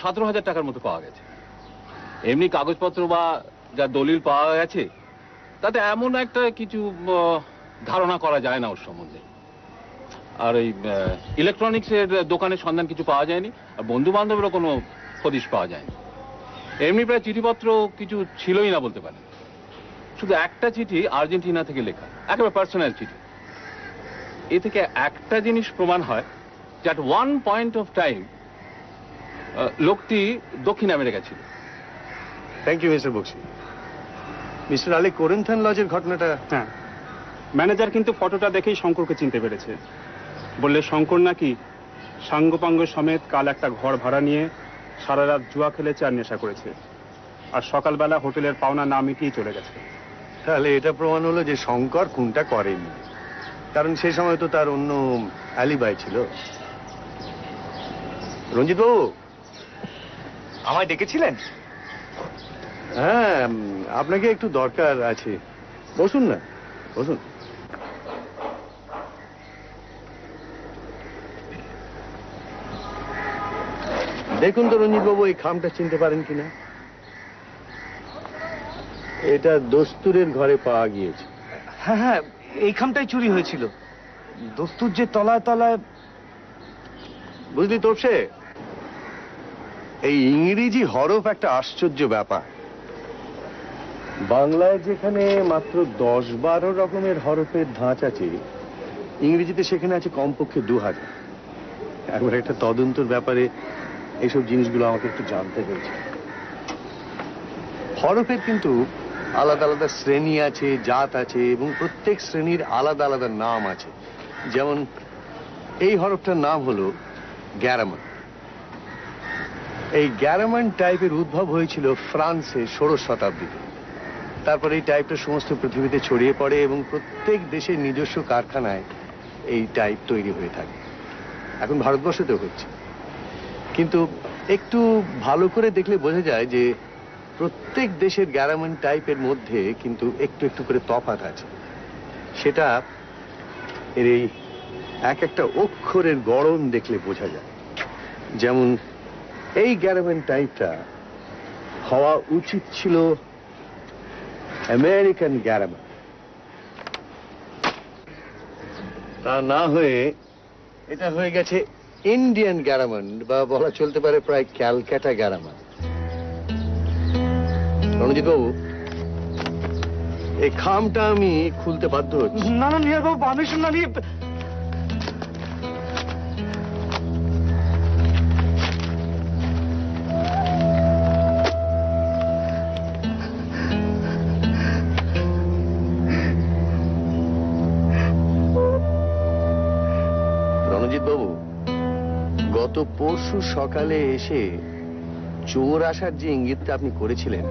17,000 টাকার মতো পাওয়া গেছে। এমনি কাগজপত্র বা যা দলিল পাওয়া গেছে তাতে এমন একটা কিছু ধারণা করা যায় না ওর সম্বন্ধে। আর এই ইলেকট্রনিক্সের দোকানের সন্ধান কিছু পাওয়া যায়নি, আর বন্ধু বান্ধবেরও কোনো হদিশ পাওয়া যায়নি। এমনি প্রায় চিঠিপত্র কিছু ছিলই না বলতে পারেন। শুধু একটা চিঠি আর্জেন্টিনা থেকে লেখা, একেবারে পার্সোনাল চিঠি। এ থেকে একটা জিনিস প্রমাণ হয় যে at one point of time লোকটি দক্ষিণ আমেরিকা ছিল। Thank you mister Bakshi. Mister Ali Corinthian লজের ঘটনাটা? হ্যাঁ, ম্যানেজার কিন্তু ফটোটা দেখেই শঙ্করকে চিনতে পেরেছে। বললে শঙ্কর নাকি সাঙ্গপাঙ্গ সমেত কাল একটা ঘর ভাড়া নিয়ে সারা রাত জুয়া খেলেছে আর নেশা করেছে, আর সকালবেলা হোটেলের পাওনা না মিটিয়ে চলে গেছে। তাহলে এটা প্রমাণ হলো যে শঙ্কর খুনটা করেনি, কারণ সেই সময় তো তার অন্য অ্যালিবাই ছিল। রঞ্জিত বাবু, আমায় ডেকেছিলেন? হ্যাঁ, আপনাকে একটু দরকার আছে। বসুন না, বসুন। দেখুন তো রঞ্জিত বাবু, এই খামটা চিনতে পারেন কিনা? এটা দস্তুরের ঘরে পাওয়া গিয়েছে। হ্যাঁ হ্যাঁ, এই খামটাই চুরি হয়েছিল। দস্তুর যে তলায় তলায়। বুঝলি তোপসে, এই ইংরেজি হরফ একটা আশ্চর্য ব্যাপার। বাংলায় যেখানে মাত্র 10-12 রকমের হরফের ধাঁচ আছে, ইংরেজিতে সেখানে আছে কমপক্ষে 2000। একবার একটা তদন্তর ব্যাপারে এইসব জিনিসগুলো আমাকে একটু জানতে হয়েছে। হরফের কিন্তু আলাদা আলাদা শ্রেণী আছে, জাত আছে, এবং প্রত্যেক শ্রেণীর আলাদা আলাদা নাম আছে। যেমন এই হরফটার নাম হলো গ্যারামান। এই গ্যারামান টাইপের উদ্ভব হয়েছিল ফ্রান্সে 16 শতাব্দীতে। তারপরে এই টাইপটা সমস্ত পৃথিবীতে ছড়িয়ে পড়ে এবং প্রত্যেক দেশের নিজস্ব কারখানায় এই টাইপ তৈরি হয়ে থাকে। এখন ভারতবর্ষতেও হচ্ছে, কিন্তু একটু ভালো করে দেখলে বোঝা যায় যে প্রত্যেক দেশের গ্যারামান টাইপের মধ্যে কিন্তু একটু একটু করে তফাৎ আছে। সেটা এর এই এক একটা অক্ষরের গড়ন দেখলে বোঝা যায়। যেমন এই গ্যারামান টাইপটা হওয়া উচিত ছিল আমেরিকান গ্যারামান, তা না হয়ে এটা হয়ে গেছে ইন্ডিয়ান গ্যারামান, বা বলা চলতে পারে প্রায় ক্যালকাটা গ্যারামান। রণজিৎ বাবু, এই খামটা আমি খুলতে বাধ্য হচ্ছি। না না নিহার বাবু, পারমিশন না নিয়ে। রণজিৎ বাবু, গত পরশু সকালে এসে চোর আসার যে ইঙ্গিতটা আপনি করেছিলেন,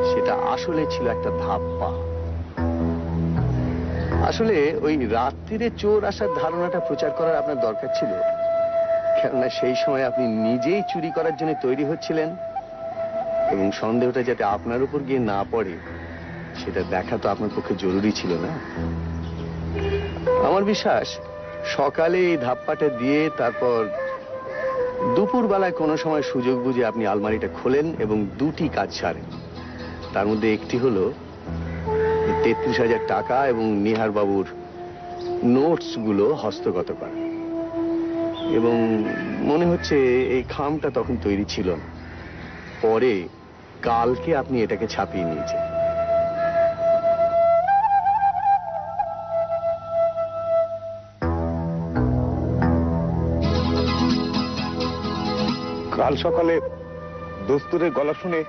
সেটা আসলে ছিল একটা ধাপ্পা। আসলে ওই রাত্রিরে চোর আসার ধারণাটা প্রচার করার আপনার দরকার ছিল, কেননা সেই সময় আপনি নিজেই চুরি করার জন্য তৈরি হচ্ছিলেন, এবং সন্দেহটা যাতে আপনার উপর গিয়ে না পড়ে সেটা দেখা তো আপনার পক্ষে জরুরি ছিল না। আমার বিশ্বাস সকালে এই ধাপ্পাটা দিয়ে তারপর দুপুর বেলায় কোনো সময় সুযোগ বুঝে আপনি আলমারিটা খোলেন এবং দুটি কাজ সারেন। তার মধ্যে একটি হলো 33,000 টাকা এবং নিহার বাবুর নোটস গুলো হস্তগত করা। এবং মনে হচ্ছে এই খামটা তখন তৈরি ছিল না, পরে কালকে আপনি এটাকে ছাপিয়ে নিয়েছেন। কাল সকালে দস্তুরের গলা শুনে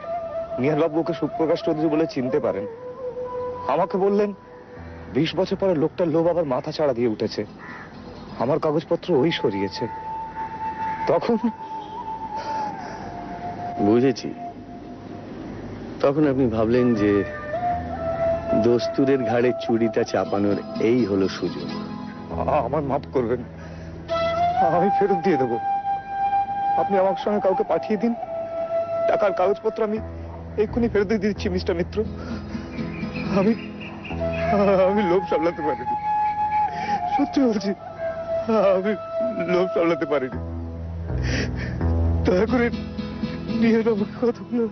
নিহারবাবু ওকে সুপ্রকাশ চৌধুরী বলে চিনতে পারেন। আমাকে বললেন 20 বছর পরে লোকটার লোভ আবার মাথা ছাড়া দিয়ে উঠেছে, আমার কাগজপত্র ওই সরিয়েছে। তখন বুঝেছি, তখন আপনি ভাবলেন যে দস্তুরের ঘাড়ে চুরিটা চাপানোর এই হলো সুযোগ। আমার মাফ করবেন, আমি ফেরত দিয়ে দেবো। আপনি আমার সঙ্গে কাউকে পাঠিয়ে দিন, টাকার কাগজপত্র আমি এক্ষুনি ফেরত দিয়ে দিচ্ছি মিস্টার মিত্র। আমি লোভ সামলাতে পারিনি, সত্যি বলছি, আমি লোভ সামলাতে পারিনি। দয়া করে নিয়ে আমাকে কথাগুলো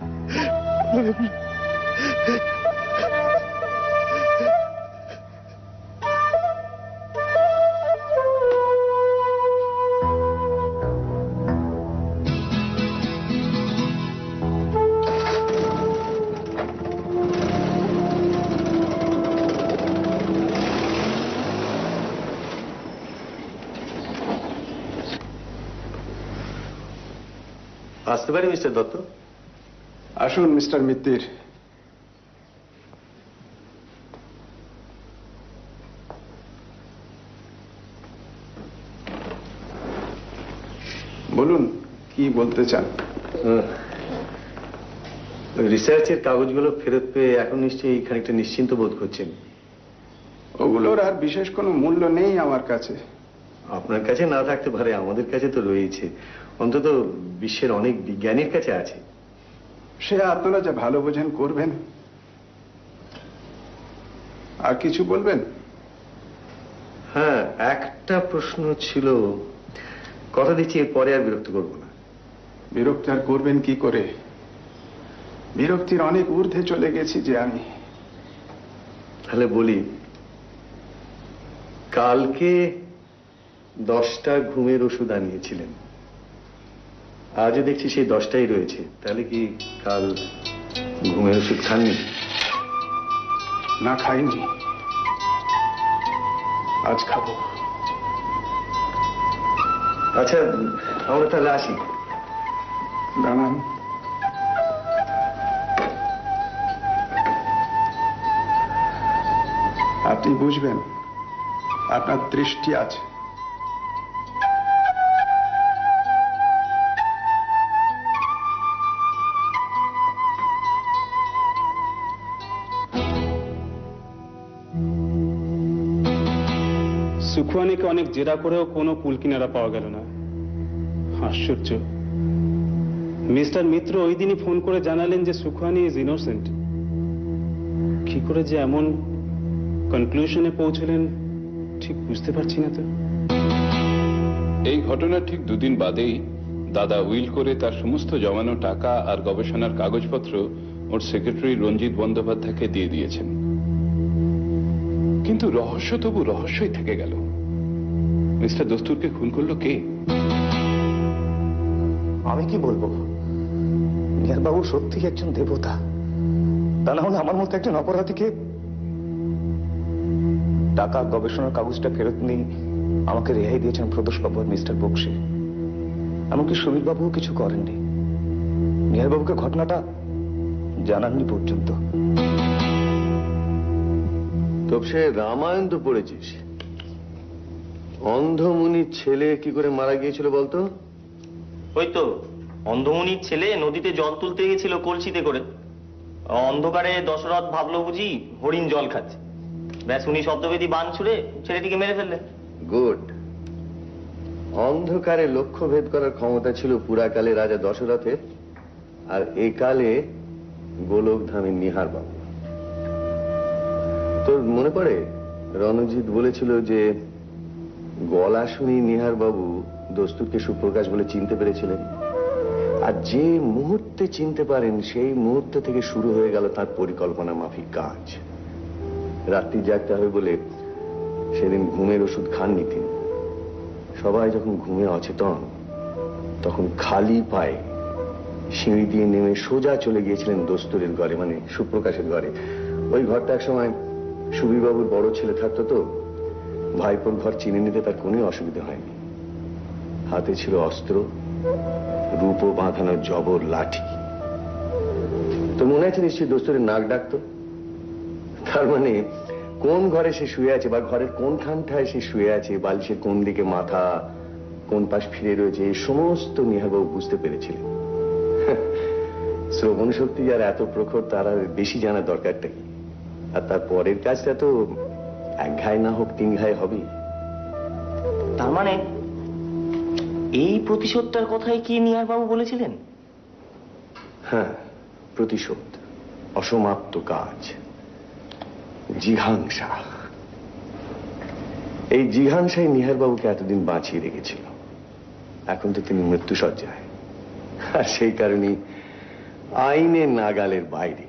আসতে পারি মিস্টার দত্ত? আসুন মিস্টার মিত্তির। বলুন কি বলতে চান? রিসার্চের কাগজগুলো ফেরত পেয়ে এখন নিশ্চয়ই খানিকটা নিশ্চিন্ত বোধ করছেন। ওগুলোর আর বিশেষ কোনো মূল্য নেই আমার কাছে। আপনার কাছে না থাকতে পারে, আমাদের কাছে তো রয়েছে, অন্তত বিশ্বের অনেক বিজ্ঞানীর কাছে আছে। সে আপনারা যা ভালো বোঝেন করবেন। আর কিছু বলবেন? হ্যাঁ, একটা প্রশ্ন ছিল, কথা দিচ্ছি এরপরে আর বিরক্ত করবো না। বিরক্ত আর করবেন কি করে? বিরক্তির অনেক ঊর্ধ্বে চলে গেছি যে আমি। তাহলে বলি, কালকে 10টা ঘুমের ওষুধ আনিয়েছিলেন, আজও দেখছি সেই 10টাই রয়েছে। তাহলে কি কাল ঘুমের ওষুধ খাননি? না, খাইনি, আজ খাবো। আচ্ছা, আমরা তাহলে আসি। দাঁড়ান, আপনি বুঝবেন, আপনার দৃষ্টি আছে। সুখওয়ানিকে অনেক জেরা করেও কোনো কুল কিনারা পাওয়া গেল না। আশ্চর্য, মিস্টার মিত্র ওই দিনই ফোন করে জানালেন যে সুখওয়ানি ইজ ইনোসেন্ট। কি করে যে এমন কনক্লুশনে পৌঁছলেন ঠিক বুঝতে পারছি না তো। এই ঘটনার ঠিক 2 দিন বাদেই দাদা উইল করে তার সমস্ত জমানো টাকা আর গবেষণার কাগজপত্র ওর সেক্রেটারি রঞ্জিত বন্দ্যোপাধ্যায়কে দিয়ে দিয়েছেন। কিন্তু রহস্য তবু রহস্যই থেকে গেল। মিস্টার দস্তুরকে খুন করলো কে? আমি কি বলবো, নিহারবাবু সত্যি একজন দেবতা। তা না হলে আমার মতো একজন অপরাধীকে টাকা গবেষণার কাগজটা ফেরত নিয়ে আমাকে রেহাই দিয়েছেন প্রদোষবাবু আর মিস্টার বক্সি। এমনকি সুবীরবাবুও কিছু করেননি, নিহারবাবুকে ঘটনাটা জানাননি পর্যন্ত। তবে সে রামায়ণ তো পড়েছিস, অন্ধমুনির ছেলে কি করে মারা গিয়েছিল বলতো? ওই তো অন্ধমুনির ছেলে নদীতে জল তুলতে গেছিল কলসিতে করে, অন্ধকারে দশরথ ভাবলো বুঝি হরিণ জল খাচ্ছে, ব্যাস উনি শব্দবেদী বান ছুড়ে ছেলেটিকে মেরে ফেললেন। গুড। অন্ধকারে লক্ষ্য ভেদ করার ক্ষমতা ছিল পুরাকালে রাজা দশরথের, আর একালে গোলকধামের নিহারবাবু। তোর মনে পড়ে রণজিৎ বলেছিল যে গলা শুনি নিহারবাবু দস্তুরকে সুপ্রকাশ বলে চিনতে পেরেছিলেন, আর যে মুহূর্তে চিনতে পারেন সেই মুহূর্ত থেকে শুরু হয়ে গেল তার পরিকল্পনা মাফিক কাজ। রাত্রি জাগতে হবে বলে সেদিন ঘুমের ওষুধ খাননি তিনি। সবাই যখন ঘুমে অচেতন, তখন খালি পায়ে সিঁড়ি দিয়ে নেমে সোজা চলে গিয়েছিলেন দস্তুরের ঘরে, মানে সুপ্রকাশের ঘরে। ওই ঘরটা এক সময় সুবীরবাবুর বড় ছেলে থাকতো, তো ভাইপোর ঘর চিনে নিতে তার কোনো অসুবিধা হয়নি। হাতে ছিল অস্ত্র, রূপো বাঁধানো জবর লাঠি। তো মনে আছে নিশ্চয়ই দস্তুরের নাক ডাকতো। তার মানে কোন ঘরে সে শুয়ে আছে বা ঘরের কোনখানটায় সে শুয়ে আছে, বালিশের কোন দিকে মাথা, কোন পাশ ফিরে রয়েছে, এই সমস্ত নিহারবাবু বুঝতে পেরেছিলেন। শ্রবণ শক্তি যার এত প্রখর, তার আর বেশি জানার দরকারটা কি? আর তার পরের কাজটা তো এক ঘায় না হোক 3 ঘায়ে হবে। তার মানে এই প্রতিশোধটার কথাই কি নিহার বাবু বলেছিলেন? হ্যাঁ, প্রতিশোধ, অসমাপ্ত কাজ, জিঘাংসা। এই জিঘাংসাই নিহারবাবুকে এতদিন বাঁচিয়ে রেখেছিল। এখন তো তিনি মৃত্যুশয্যায়, আর সেই কারণেই আইনের নাগালের বাইরে।